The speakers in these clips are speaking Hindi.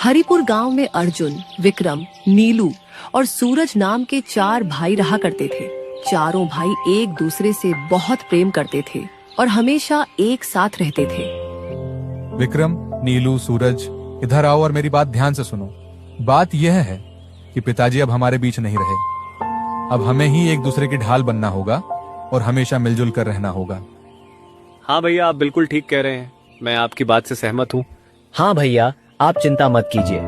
हरिपुर गांव में अर्जुन, विक्रम, नीलू और सूरज नाम के 4 भाई रहा करते थे। चारों भाई एक दूसरे से बहुत प्रेम करते थे और हमेशा एक साथ रहते थे। विक्रम, नीलू, सूरज, इधर आओ और मेरी बात ध्यान से सुनो। बात यह है कि पिताजी अब हमारे बीच नहीं रहे। अब हमें ही एक दूसरे की ढाल बनना होगा और हमेशा मिलजुल कर रहना होगा। हाँ भैया, आप बिल्कुल ठीक कह रहे हैं। मैं आपकी बात से सहमत हूँ। हाँ भैया, आप चिंता मत कीजिए,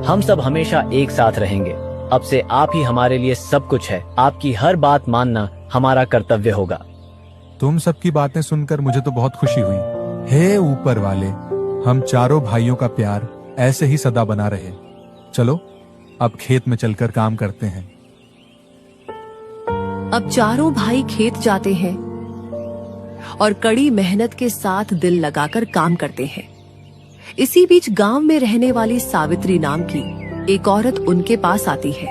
हम सब हमेशा एक साथ रहेंगे। अब से आप ही हमारे लिए सब कुछ है। आपकी हर बात मानना हमारा कर्तव्य होगा। तुम सबकी बातें सुनकर मुझे तो बहुत खुशी हुई। हे ऊपर वाले, हम चारों भाइयों का प्यार ऐसे ही सदा बना रहे। चलो अब खेत में चलकर काम करते हैं। अब चारों भाई खेत जाते हैं और कड़ी मेहनत के साथ दिल लगाकर काम करते हैं। इसी बीच गांव में रहने वाली सावित्री नाम की एक औरत उनके पास आती है।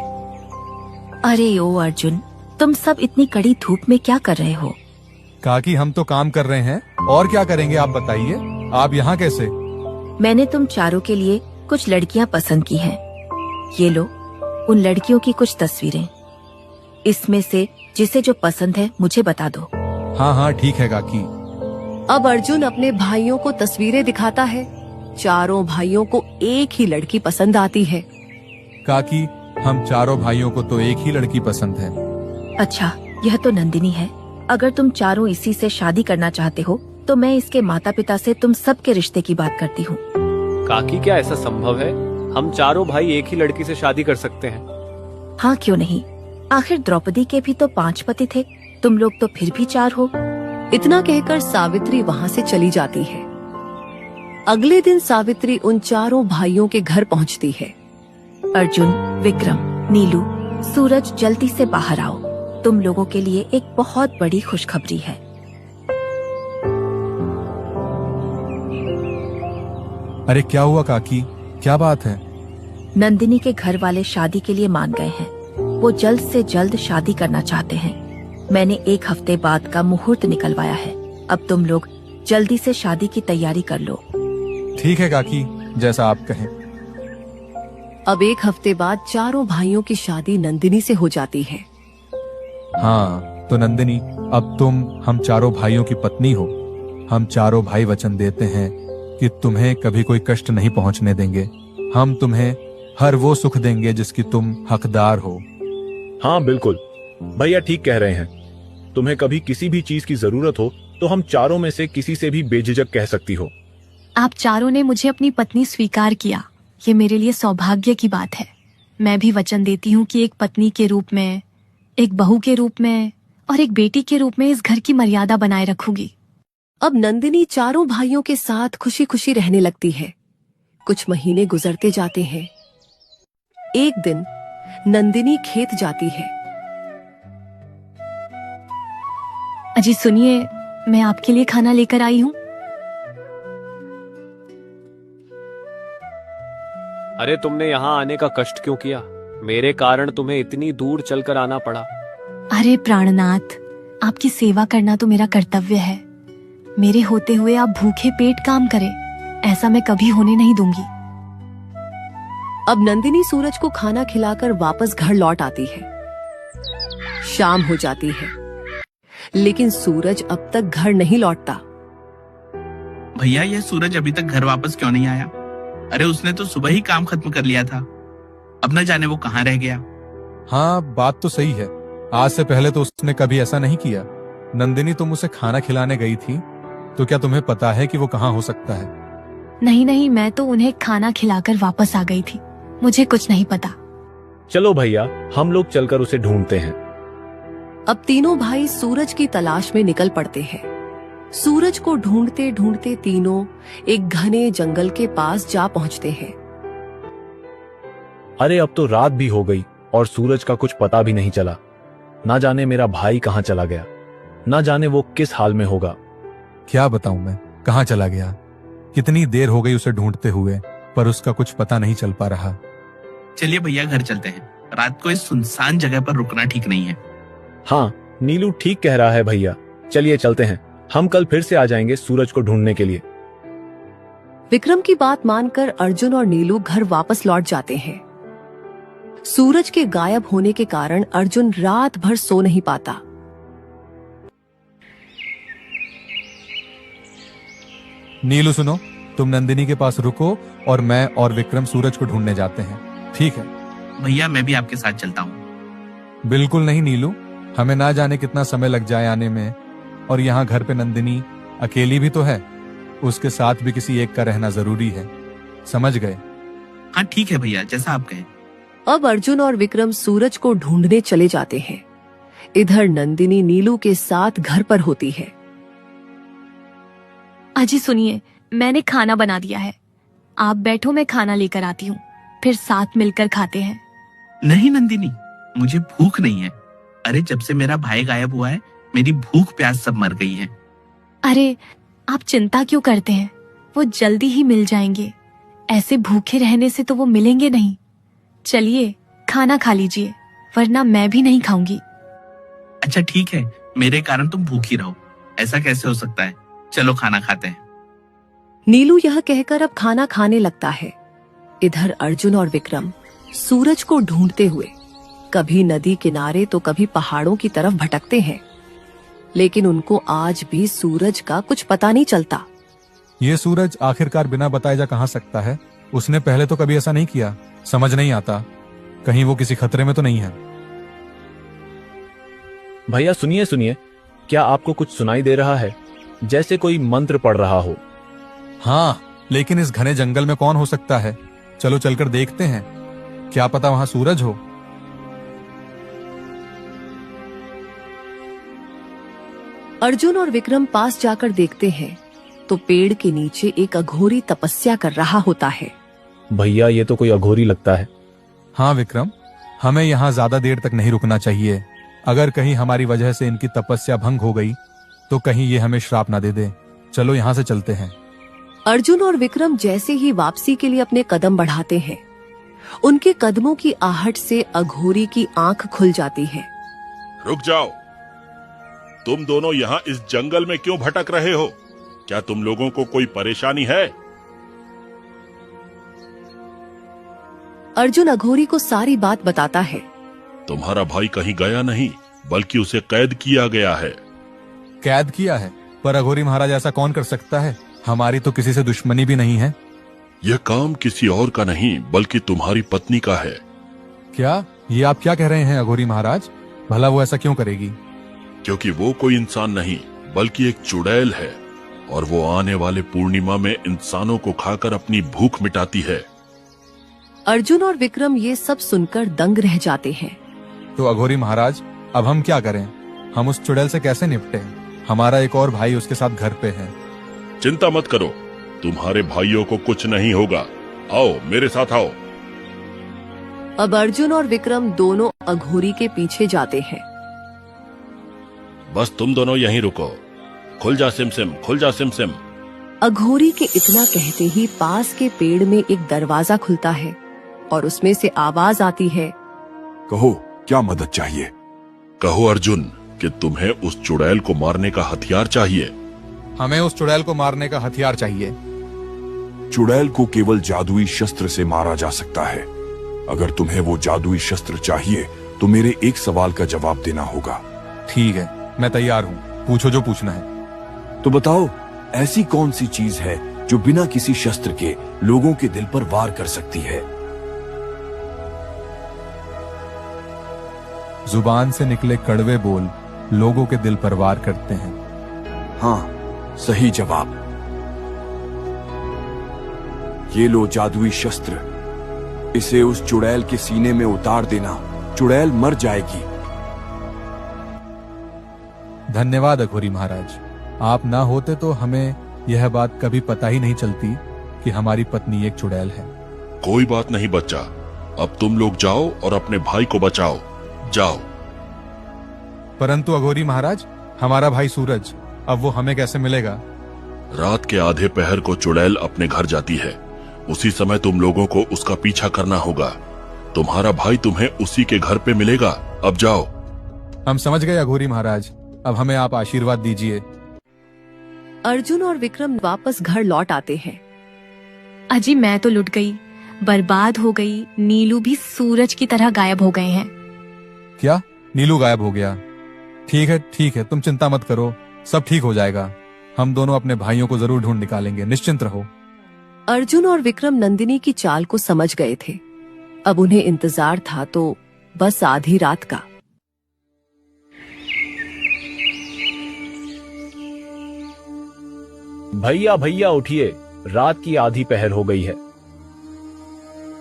अरे ओ अर्जुन, तुम सब इतनी कड़ी धूप में क्या कर रहे हो? काकी, हम तो काम कर रहे हैं, और क्या करेंगे आप बताइए। आप यहाँ कैसे? मैंने तुम चारों के लिए कुछ लड़कियां पसंद की हैं। ये लो, उन लड़कियों की कुछ तस्वीरें। इसमें से जिसे जो पसंद है मुझे बता दो। हाँ हाँ ठीक है काकी। अब अर्जुन अपने भाइयों को तस्वीरें दिखाता है। चारों भाइयों को एक ही लड़की पसंद आती है। काकी, हम चारों भाइयों को तो एक ही लड़की पसंद है। अच्छा, यह तो नंदिनी है। अगर तुम चारों इसी से शादी करना चाहते हो तो मैं इसके माता पिता से तुम सबके रिश्ते की बात करती हूँ। काकी, क्या ऐसा संभव है? हम चारों भाई एक ही लड़की से शादी कर सकते हैं? हाँ, क्यों नहीं। आखिर द्रौपदी के भी तो 5 पति थे, तुम लोग तो फिर भी 4 हो। इतना कहकर सावित्री वहाँ से चली जाती है। अगले दिन सावित्री उन चारों भाइयों के घर पहुँचती है। अर्जुन, विक्रम, नीलू, सूरज, जल्दी से बाहर आओ। तुम लोगों के लिए एक बहुत बड़ी खुशखबरी है। अरे क्या हुआ काकी, क्या बात है? नंदिनी के घर वाले शादी के लिए मान गए हैं। वो जल्द से जल्द शादी करना चाहते हैं। मैंने 1 हफ्ते बाद का मुहूर्त निकलवाया है। अब तुम लोग जल्दी से शादी की तैयारी कर लो। ठीक है काकी, जैसा आप कहें। अब 1 हफ्ते बाद चारों भाइयों की शादी नंदिनी से हो जाती है। हाँ तो नंदिनी, अब तुम हम चारों भाइयों की पत्नी हो। हम चारों भाई वचन देते हैं कि तुम्हें कभी कोई कष्ट नहीं पहुंचने देंगे। हम तुम्हें हर वो सुख देंगे जिसकी तुम हकदार हो। हाँ बिल्कुल, भैया ठीक कह रहे हैं। तुम्हें कभी किसी भी चीज की जरूरत हो तो हम चारों में से किसी से भी बेझिझक कह सकती हो। आप चारों ने मुझे अपनी पत्नी स्वीकार किया, ये मेरे लिए सौभाग्य की बात है। मैं भी वचन देती हूँ कि एक पत्नी के रूप में, एक बहू के रूप में और एक बेटी के रूप में इस घर की मर्यादा बनाए रखूंगी। अब नंदिनी चारों भाइयों के साथ खुशी खुशी रहने लगती है। कुछ महीने गुजरते जाते हैं। एक दिन नंदिनी खेत जाती है। अजी सुनिए, मैं आपके लिए खाना लेकर आई हूँ। अरे तुमने यहाँ आने का कष्ट क्यों किया? मेरे कारण तुम्हें इतनी दूर चलकर आना पड़ा। अरे प्राणनाथ, आपकी सेवा करना तो मेरा कर्तव्य है। मेरे होते हुए आप भूखे पेट काम करें, ऐसा मैं कभी होने नहीं दूंगी। अब नंदिनी सूरज को खाना खिलाकर वापस घर लौट आती है। शाम हो जाती है, लेकिन सूरज अब तक घर नहीं लौटता। भैया, ये सूरज अभी तक घर वापस क्यों नहीं आया? अरे उसने तो सुबह ही काम खत्म कर लिया था। अब न जाने वो कहाँ रह गया। हाँ बात तो सही है। आज से पहले तो उसने कभी ऐसा नहीं किया। नंदिनी, तुम उसे खाना खिलाने गई थी, तो क्या तुम्हें पता है कि वो कहाँ हो सकता है? नहीं नहीं, मैं तो उन्हें खाना खिलाकर वापस आ गई थी। मुझे कुछ नहीं पता। चलो भैया, हम लोग चलकर उसे ढूंढते हैं। अब तीनों भाई सूरज की तलाश में निकल पड़ते हैं। सूरज को ढूंढते ढूंढते तीनों एक घने जंगल के पास जा पहुंचते हैं। अरे अब तो रात भी हो गई और सूरज का कुछ पता भी नहीं चला। ना जाने मेरा भाई कहाँ चला गया, ना जाने वो किस हाल में होगा। क्या बताऊं मैं, कहाँ चला गया? कितनी देर हो गई उसे ढूंढते हुए, पर उसका कुछ पता नहीं चल पा रहा। चलिए भैया, घर चलते हैं। रात को इस सुनसान जगह पर रुकना ठीक नहीं है। हाँ, नीलू ठीक कह रहा है भैया। चलिए चलते हैं। हम कल फिर से आ जाएंगे सूरज को ढूंढने के लिए। विक्रम की बात मानकर अर्जुन और नीलू घर वापस लौट जाते हैं। सूरज के गायब होने के कारण अर्जुन रात भर सो नहीं पाता। नीलू सुनो, तुम नंदिनी के पास रुको और मैं और विक्रम सूरज को ढूंढने जाते हैं, ठीक है? भैया मैं भी आपके साथ चलता हूँ। बिल्कुल नहीं नीलू, हमें ना जाने कितना समय लग जाए आने में, और यहाँ घर पे नंदिनी अकेली भी तो है, उसके साथ भी किसी एक का रहना जरूरी है, समझ गए? हाँ ठीक है भैया, जैसा आप कहें। अब अर्जुन और विक्रम सूरज को ढूंढने चले जाते हैं। इधर नंदिनी नीलू के साथ घर पर होती है। अजी सुनिए, मैंने खाना बना दिया है, आप बैठो, मैं खाना लेकर आती हूँ, फिर साथ मिलकर खाते हैं। नहीं नंदिनी, मुझे भूख नहीं है। अरे जब से मेरा भाई गायब हुआ है, मेरी भूख प्यास सब मर गई है। अरे आप चिंता क्यों करते हैं, वो जल्दी ही मिल जाएंगे। ऐसे भूखे रहने से तो वो मिलेंगे नहीं। चलिए खाना खा लीजिए, वरना मैं भी नहीं खाऊंगी। अच्छा ठीक है, मेरे कारण तुम भूखी रहो, ऐसा कैसे हो सकता है? चलो खाना खाते हैं। नीलू यह कहकर अब खाना खाने लगता है। इधर अर्जुन और विक्रम सूरज को ढूंढते हुए कभी नदी किनारे तो कभी पहाड़ों की तरफ भटकते हैं, लेकिन उनको आज भी सूरज का कुछ पता नहीं चलता। ये सूरज आखिरकार बिना बताए जा कहाँ सकता है? उसने पहले तो कभी ऐसा नहीं किया, समझ नहीं आता, कहीं वो किसी खतरे में तो नहीं है। भैया सुनिए सुनिए, क्या आपको कुछ सुनाई दे रहा है? जैसे कोई मंत्र पढ़ रहा हो। हाँ, लेकिन इस घने जंगल में कौन हो सकता है? चलो चलकर देखते हैं, क्या पता वहां सूरज हो। अर्जुन और विक्रम पास जाकर देखते हैं तो पेड़ के नीचे एक अघोरी तपस्या कर रहा होता है। भैया ये तो कोई अघोरी लगता है। हाँ विक्रम, हमें यहाँ ज्यादा देर तक नहीं रुकना चाहिए। अगर कहीं हमारी वजह से इनकी तपस्या भंग हो गई तो कहीं ये हमें श्राप ना दे दे। चलो यहाँ से चलते हैं। अर्जुन और विक्रम जैसे ही वापसी के लिए अपने कदम बढ़ाते हैं, उनके कदमों की आहट से अघोरी की आंख खुल जाती है। रुक जाओ, तुम दोनों यहाँ इस जंगल में क्यों भटक रहे हो? क्या तुम लोगों को कोई परेशानी है? अर्जुन अघोरी को सारी बात बताता है। तुम्हारा भाई कहीं गया नहीं, बल्कि उसे कैद किया गया है। कैद किया है? पर अघोरी महाराज ऐसा कौन कर सकता है? हमारी तो किसी से दुश्मनी भी नहीं है। यह काम किसी और का नहीं, बल्कि तुम्हारी पत्नी का है। क्या? ये आप क्या कह रहे हैं अघोरी महाराज? भला वो ऐसा क्यों करेगी? क्योंकि वो कोई इंसान नहीं, बल्कि एक चुड़ैल है, और वो आने वाले पूर्णिमा में इंसानों को खाकर अपनी भूख मिटाती है। अर्जुन और विक्रम ये सब सुनकर दंग रह जाते हैं। तो अघोरी महाराज, अब हम क्या करें? हम उस चुड़ैल से कैसे निपटें? हमारा एक और भाई उसके साथ घर पे है। चिंता मत करो, तुम्हारे भाइयों को कुछ नहीं होगा। आओ मेरे साथ आओ। अब अर्जुन और विक्रम दोनों अघोरी के पीछे जाते हैं। बस तुम दोनों यहीं रुको। खुल जा सिमसिम, खुल जा सिमसिम। अघोरी के इतना कहते ही पास के पेड़ में एक दरवाजा खुलता है और उसमें से आवाज आती है, कहो क्या मदद चाहिए? कहो अर्जुन कि तुम्हें उस चुड़ैल को मारने का हथियार चाहिए। हमें उस चुड़ैल को मारने का हथियार चाहिए। चुड़ैल को केवल जादुई शस्त्र से मारा जा सकता है। अगर तुम्हें वो जादुई शस्त्र चाहिए तो मेरे एक सवाल का जवाब देना होगा। ठीक है, मैं तैयार हूँ, पूछो जो पूछना है। तो बताओ, ऐसी कौन सी चीज है जो बिना किसी शस्त्र के लोगों के दिल पर वार कर सकती है? जुबान से निकले कड़वे बोल लोगों के दिल पर वार करते हैं। हाँ, सही जवाब। ये लो जादुई शस्त्र, इसे उस चुड़ैल के सीने में उतार देना, चुड़ैल मर जाएगी। धन्यवाद अघोरी महाराज, आप ना होते तो हमें यह बात कभी पता ही नहीं चलती कि हमारी पत्नी एक चुड़ैल है। कोई बात नहीं बच्चा, अब तुम लोग जाओ और अपने भाई को बचाओ। जाओ। परंतु अघोरी महाराज, हमारा भाई सूरज, अब वो हमें कैसे मिलेगा? रात के आधे पहर को चुड़ैल अपने घर जाती है, उसी समय तुम लोगों को उसका पीछा करना होगा। तुम्हारा भाई तुम्हें उसी के घर पे मिलेगा। अब जाओ। हम समझ गए अघोरी महाराज, अब हमें आप आशीर्वाद दीजिए। अर्जुन और विक्रम वापस घर लौट आते हैं। अजी मैं तो लुट गई, बर्बाद हो गई। नीलू भी सूरज की तरह गायब हो गए हैं। क्या? नीलू गायब हो गया? ठीक है, तुम चिंता मत करो, सब ठीक हो जाएगा। हम दोनों अपने भाइयों को जरूर ढूंढ निकालेंगे, निश्चिंत रहो। अर्जुन और विक्रम नंदिनी की चाल को समझ गए थे। अब उन्हें इंतजार था तो बस आधी रात का। भैया भैया उठिए, रात की आधी पहर हो गई है।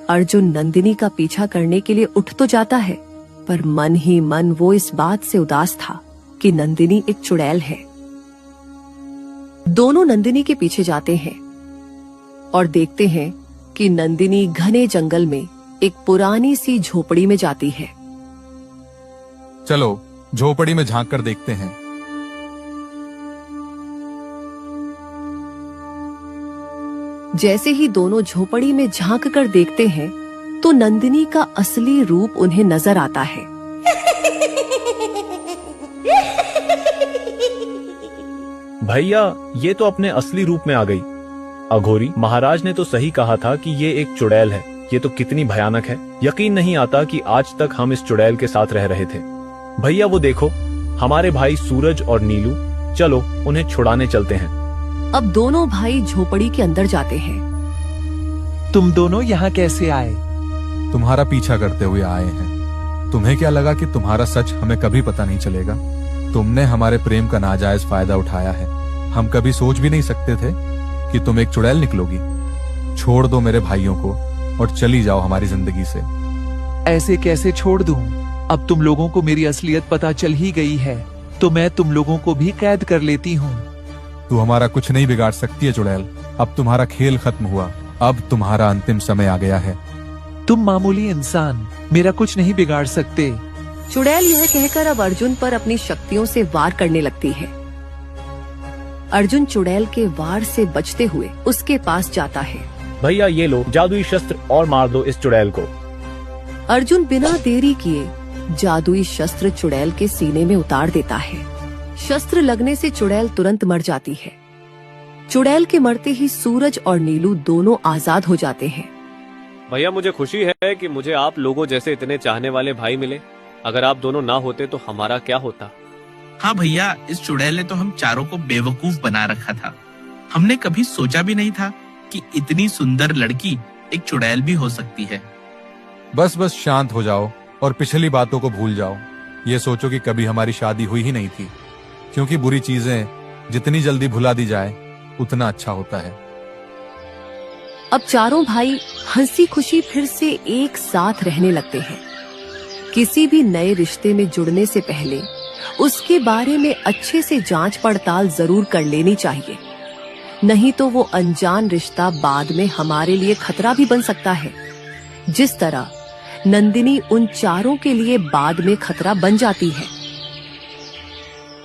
अर्जुन नंदिनी का पीछा करने के लिए उठ तो जाता है, पर मन ही मन वो इस बात से उदास था कि नंदिनी एक चुड़ैल है। दोनों नंदिनी के पीछे जाते हैं और देखते हैं कि नंदिनी घने जंगल में एक पुरानी सी झोपड़ी में जाती है। चलो झोपड़ी में झांक कर देखते हैं। जैसे ही दोनों झोपड़ी में झांक कर देखते हैं तो नंदिनी का असली रूप उन्हें नजर आता है। भैया ये तो अपने असली रूप में आ गई। अघोरी महाराज ने तो सही कहा था कि ये एक चुड़ैल है। ये तो कितनी भयानक है। यकीन नहीं आता कि आज तक हम इस चुड़ैल के साथ रह रहे थे। भैया वो देखो, हमारे भाई सूरज और नीलू, चलो उन्हें छुड़ाने चलते हैं। अब दोनों भाई झोपड़ी के अंदर जाते हैं। तुम दोनों यहाँ कैसे आए? तुम्हारा पीछा करते हुए आए हैं। तुम्हें क्या लगा कि तुम्हारा सच हमें कभी पता नहीं चलेगा? तुमने हमारे प्रेम का नाजायज फायदा उठाया है। हम कभी सोच भी नहीं सकते थे कि तुम एक चुड़ैल निकलोगी। छोड़ दो मेरे भाइयों को और चली जाओ हमारी जिंदगी से। ऐसे कैसे छोड़ दूं? अब तुम लोगों को मेरी असलियत पता चल ही गई है, तो मैं तुम लोगों को भी कैद कर लेती हूँ। तू हमारा कुछ नहीं बिगाड़ सकती है चुड़ैल। अब तुम्हारा खेल खत्म हुआ। अब तुम्हारा अंतिम समय आ गया है। तुम मामूली इंसान मेरा कुछ नहीं बिगाड़ सकते। चुड़ैल यह कहकर अब अर्जुन पर अपनी शक्तियों से वार करने लगती है। अर्जुन चुड़ैल के वार से बचते हुए उसके पास जाता है। भैया ये लो जादुई शस्त्र और मार दो इस चुड़ैल को। अर्जुन बिना देरी किए जादुई शस्त्र चुड़ैल के सीने में उतार देता है। शस्त्र लगने से चुड़ैल तुरंत मर जाती है। चुड़ैल के मरते ही सूरज और नीलू दोनों आजाद हो जाते हैं। भैया मुझे खुशी है कि मुझे आप लोगों जैसे इतने चाहने वाले भाई मिले। अगर आप दोनों ना होते तो हमारा क्या होता। हाँ भैया, इस चुड़ैल ने तो हम चारों को बेवकूफ बना रखा था। हमने कभी सोचा भी नहीं था कि इतनी सुंदर लड़की एक चुड़ैल भी हो सकती है। बस शांत हो जाओ और पिछली बातों को भूल जाओ। ये सोचो कि कभी हमारी शादी हुई ही नहीं थी, क्योंकि बुरी चीजें जितनी जल्दी भुला दी जाए उतना अच्छा होता है। अब चारों भाई हंसी खुशी फिर से एक साथ रहने लगते हैं। किसी भी नए रिश्ते में जुड़ने से पहले उसके बारे में अच्छे से जांच पड़ताल जरूर कर लेनी चाहिए, नहीं तो वो अनजान रिश्ता बाद में हमारे लिए खतरा भी बन सकता है, जिस तरह नंदिनी उन चारों के लिए बाद में खतरा बन जाती है।